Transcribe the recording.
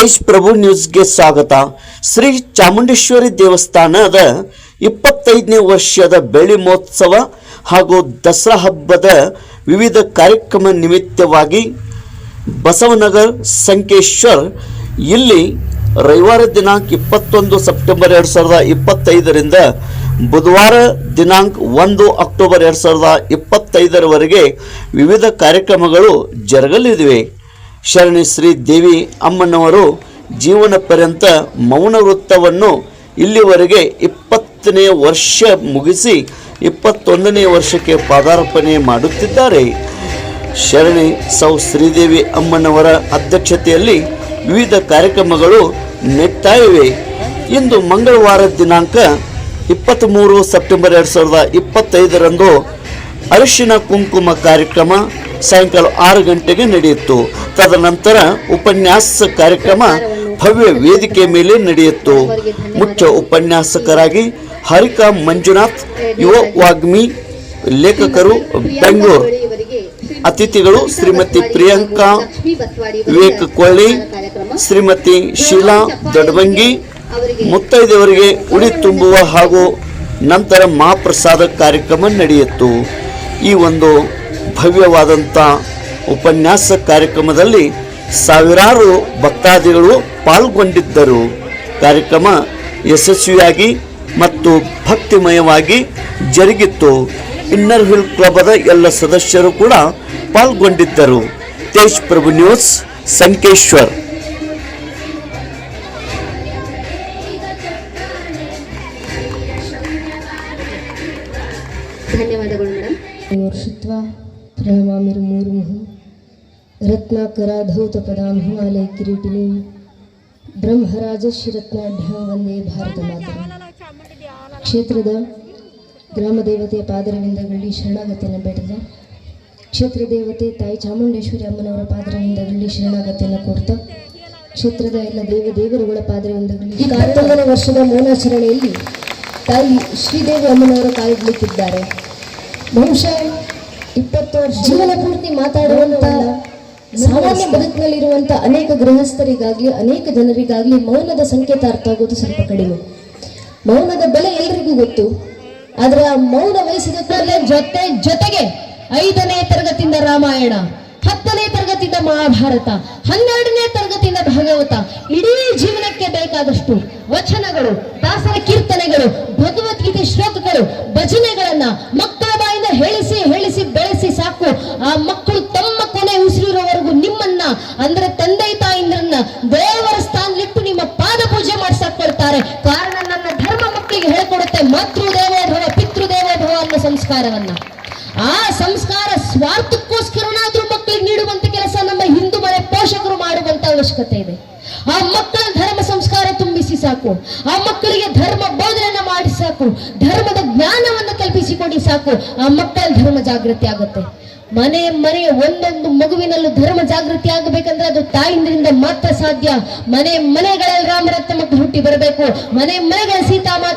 ತೇಜ್ ಪ್ರಭು ನ್ಯೂಸ್ಗೆ ಸ್ವಾಗತ. ಶ್ರೀ ಚಾಮುಂಡೇಶ್ವರಿ ದೇವಸ್ಥಾನದ 25ನೇ ವರ್ಷದ ಬೆಳ್ಳಿ ಮಹೋತ್ಸವ ಹಾಗೂ ದಸರಾ ಹಬ್ಬದ ವಿವಿಧ ಕಾರ್ಯಕ್ರಮ ನಿಮಿತ್ತವಾಗಿ ಬಸವನಗರ ಸಂಕೇಶ್ವರ್ ಇಲ್ಲಿ ರವಿವಾರ ದಿನಾಂಕ 21 ಸೆಪ್ಟೆಂಬರ್ 2025ರಿಂದ ಬುಧವಾರ ದಿನಾಂಕ 1 ಅಕ್ಟೋಬರ್ 2025ರವರೆಗೆ ವಿವಿಧ ಕಾರ್ಯಕ್ರಮಗಳು ಜರುಗಲಿವೆ. ಶರಣಿ ಶ್ರೀ ದೇವಿ ಅಮ್ಮನವರು ಜೀವನ ಪರ್ಯಂತ ಮೌನ ವೃತ್ತವನ್ನು ಇಲ್ಲಿವರೆಗೆ 20ನೇ ವರ್ಷ ಮುಗಿಸಿ 21ನೇ ವರ್ಷಕ್ಕೆ ಪಾದಾರ್ಪಣೆ ಮಾಡುತ್ತಿದ್ದಾರೆ. ಶರಣಿ ಸೌ ಶ್ರೀದೇವಿ ಅಮ್ಮನವರ ಅಧ್ಯಕ್ಷತೆಯಲ್ಲಿ ವಿವಿಧ ಕಾರ್ಯಕ್ರಮಗಳು ನಡೀತಾ ಇವೆ. ಇಂದು ಮಂಗಳವಾರ ದಿನಾಂಕ 23 ಸೆಪ್ಟೆಂಬರ್ 2025ರಂದು ಅರಿಶಿನ ಕುಂಕುಮ ಕಾರ್ಯಕ್ರಮ ಸಾಯಂಕಾಲ 6 ಗಂಟೆಗೆ ನಡೆಯಿತು. ತದನಂತರ ಉಪನ್ಯಾಸ ಕಾರ್ಯಕ್ರಮ ಭವ್ಯ ವೇದಿಕೆ ಮೇಲೆ ನಡೆಯಿತು. ಮುಖ್ಯ ಉಪನ್ಯಾಸಕರಾಗಿ ಹರಿಕಾ ಮಂಜುನಾಥ್, ಯುವ ವಾಗ್ಮಿ, ಲೇಖಕರು, ಬೆಂಗಳೂರು. ಅತಿಥಿಗಳು ಶ್ರೀಮತಿ ಪ್ರಿಯಾಂಕಾ ವಿವೇಕ್ ಕೊಳ್ಳಿ, ಶ್ರೀಮತಿ ಶೀಲಾ ದೊಡ್ಡವಂಗಿ. ಮುತ್ತೈದೆಯವರಿಗೆ ಉಡಿ ತುಂಬುವ ಹಾಗೂ ನಂತರ ಮಹಾಪ್ರಸಾದ ಕಾರ್ಯಕ್ರಮ ನಡೆಯಿತು. ಈ ಒಂದು ಭವ್ಯವಾದಂಥ ಉಪನ್ಯಾಸ ಕಾರ್ಯಕ್ರಮದಲ್ಲಿ ಸಾವಿರಾರು ಭಕ್ತಾದಿಗಳು ಪಾಲ್ಗೊಂಡಿದ್ದರು. ಕಾರ್ಯಕ್ರಮ ಯಶಸ್ವಿಯಾಗಿ ಮತ್ತು ಭಕ್ತಿಮಯವಾಗಿ ಜರುಗಿತ್ತು. ಇನ್ನರ್ ಹಿಲ್ ಕ್ಲಬದ ಎಲ್ಲ ಸದಸ್ಯರು ಕೂಡ ಪಾಲ್ಗೊಂಡಿದ್ದರು. ತೇಜ್ ಪ್ರಭು ನ್ಯೂಸ್, ಸಂಕೇಶ್ವರ್. ಧನ್ಯವಾದಗಳು ಮೇಡಮ್. ವರ್ಷತ್ವ ಪ್ರಣಮಾಮಿರು ಮೂರ್ಮುಹು ರತ್ನಾಕರಾಧೌತ ಪದಾಂ ಹಿಮಾಲಯ ಕಿರೀಟಿನಿ ಬ್ರಹ್ಮರಾಜಶ್ರೀ ರತ್ನಾಢ್ಯ ವಂದೇ ಭಾರತ ಮಾತರಂ. ಕ್ಷೇತ್ರದ ಗ್ರಾಮ ದೇವತೆಯ ಪಾದರವಿಂದಗಳಲ್ಲಿ ಶರಣಾಗತಿಯನ್ನು ಬೇಡಿದ ಕ್ಷೇತ್ರ ದೇವತೆ ತಾಯಿ ಚಾಮುಂಡೇಶ್ವರಿ ಅಮ್ಮನವರ ಪಾದರವಿಂದಗಳಲ್ಲಿ ಶರಣಾಗತಿಯನ್ನು ಕೋರ್ತಾ ಕ್ಷೇತ್ರದ ಎಲ್ಲ ದೇವರುಗಳ ಪಾದರವಿಂದಗಳಲ್ಲಿ 21ನೇ ವರ್ಷದ ಮೌನಾಚರಣೆಯಲ್ಲಿ ತಾಯಿ ಶ್ರೀದೇವಿ ಅಮ್ಮನವರು ಕಾಲಿಡಲಿಕ್ಕಿದ್ದಾರೆ. ಬಹುಶಃ 20 ವರ್ಷ ಜೀವನ ಪೂರ್ತಿ ಮಾತಾಡುವಂತ ಸಾಮಾನ್ಯ ಬದುಕಿನಲ್ಲಿರುವಂಥ ಅನೇಕ ಗೃಹಸ್ಥರಿಗಾಗ್ಲಿ ಅನೇಕ ಜನರಿಗಾಗ್ಲಿ ಮೌನದ ಸಂಕೇತ ಅರ್ಥ ಆಗೋದು ಸ್ವಲ್ಪ ಕಡಿಮೆ. ಮೌನದ ಬೆಲೆ ಎಲ್ರಿಗೂ ಗೊತ್ತು. ಆದ್ರೆ ಆ ಮೌನ ವಹಿಸಿದ ಕೂಡಲೇ ಜೊತೆಗೆ 5ನೇ ತರಗತಿಯಿಂದ ರಾಮಾಯಣ, 10ನೇ ತರಗತಿಯಿಂದ ಮಹಾಭಾರತ, 12ನೇ ತರಗತಿಯಿಂದ ಭಾಗವತ, ಇಡೀ ಜೀವನಕ್ಕೆ ಬೇಕಾದಷ್ಟು ವಚನಗಳು, ದಾಸರ ಕೀರ್ತನೆಗಳು, ಭಗವದ್ಗೀತೆ ಶ್ಲೋಕಗಳು, ಭಜನೆಗಳನ್ನ ಮಕ್ಕಳ ಬಾಯಿಂದ ಹೇಳಿಸಿ ಬೆಳೆಸಿ ಸಾಕು. ಆ ಮಕ್ಕಳು ತಮ್ಮ ಕೊನೆ ಉಸಿರಿರೋವರೆಗೂ ನಿಮ್ಮನ್ನ ಅಂದ್ರೆ ತಂದೆ ತಾಯಿಂದ್ರನ್ನ ದೇವರ ಸ್ಥಾನದಲ್ಲಿಟ್ಟು ನಿಮ್ಮ ಪಾದ ಪೂಜೆ ಮಾಡಿಸಾಕೊಳ್ತಾರೆ. ಕಾರಣ ನನ್ನ ಧರ್ಮ ಮಕ್ಕಳಿಗೆ ಹೇಳ್ಕೊಡುತ್ತೆ ಮಾತೃದೇವೋಭವ ಪಿತೃದೇವೋಭವ ಅನ್ನೋ ಸಂಸ್ಕಾರವನ್ನ. ಆ ಸಂಸ್ಕಾರ ಸ್ವಾರ್ಥಕ್ಕೋಸ್ಕರನಾದ್ರೂ ಮಕ್ಕಳಿಗೆ ನೀಡುವಂತ ಕೆಲಸ ನಮ್ಮ ಹಿಂದೂ ಮನೆ ಪೋಷಕರು ಮಾಡುವಂತ ಅವಶ್ಯಕತೆ ಇದೆ. ಆ ಮಕ್ಕಳ ಧರ್ಮ ಸಂಸ್ಕಾರ ತುಂಬಿಸಿ ಸಾಕು. ಆ ಮಕ್ಕಳಿಗೆ ಧರ್ಮ ಬೋಧನೆಯನ್ನ ಮಾಡಿ ಸಾಕು. ಧರ್ಮದ ಜ್ಞಾನವನ್ನು ಕಲ್ಪಿಸಿಕೊಡಿ ಸಾಕು. ಆ ಮಕ್ಕಳ ಧರ್ಮ ಜಾಗೃತಿ ಆಗುತ್ತೆ. ಮನೆಯ ಒಂದೊಂದು ಮಗುವಿನಲ್ಲೂ ಧರ್ಮ ಜಾಗೃತಿ ಆಗಬೇಕಂದ್ರೆ ಅದು ತಾಯಿಂದ್ರಿಂದ ಮಾತ್ರ ಸಾಧ್ಯ. ಮನೆಗಳಲ್ಲಿ ರಾಮರತ್ನ ಮಕ್ಕಳು ಹುಟ್ಟಿ ಬರಬೇಕು. ಮನೆಗಳ ಸೀತಾ